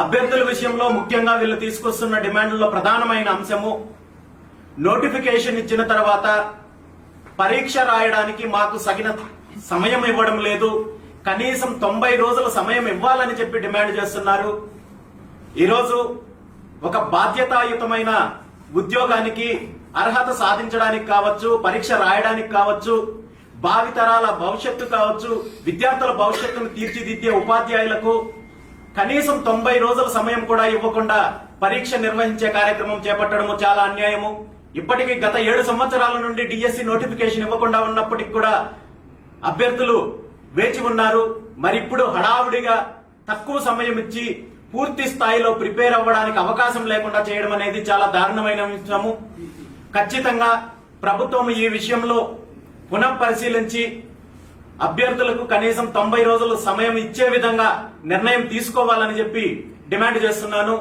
అభ్యర్థుల విషయంలో ముఖ్యంగా వీళ్ళు తీసుకొస్తున్న డిమాండ్లలో ప్రధానమైన అంశము నోటిఫికేషన్ ఇచ్చిన తర్వాత పరీక్ష రాయడానికి మాకు సగిన సమయం ఇవ్వడం లేదు, కనీసం 90 రోజుల సమయం ఇవ్వాలని చెప్పి డిమాండ్ చేస్తున్నారు. ఈరోజు ఒక బాధ్యతాయుతమైన ఉద్యోగానికి అర్హత సాధించడానికి కావచ్చు, పరీక్ష రాయడానికి కావచ్చు, భావితరాల భవిష్యత్తు కావచ్చు, విద్యార్థుల భవిష్యత్తును తీర్చిదిద్దే ఉపాధ్యాయులకు కనీసం 90 రోజుల సమయం కూడా ఇవ్వకుండా పరీక్ష నిర్వహించే కార్యక్రమం చేపట్టడము చాలా అన్యాయము. ఇప్పటికీ గత 7 సంవత్సరాల నుండి డిఎస్సి నోటిఫికేషన్ ఇవ్వకుండా ఉన్నప్పటికీ కూడా అభ్యర్థులు వేచి ఉన్నారు. మరి ఇప్పుడు హడావుడిగా తక్కువ సమయం ఇచ్చి పూర్తి స్థాయిలో ప్రిపేర్ అవ్వడానికి అవకాశం లేకుండా చేయడం అనేది చాలా దారుణమైన విషయము. ఖచ్చితంగా ప్రభుత్వం ఈ విషయంలో పునః పరిశీలించి అభ్యర్థులకు కనీసం 90 రోజుల సమయం ఇచ్చే విధంగా నిర్ణయం తీసుకోవాలని చెప్పి డిమాండ్ చేస్తున్నాను.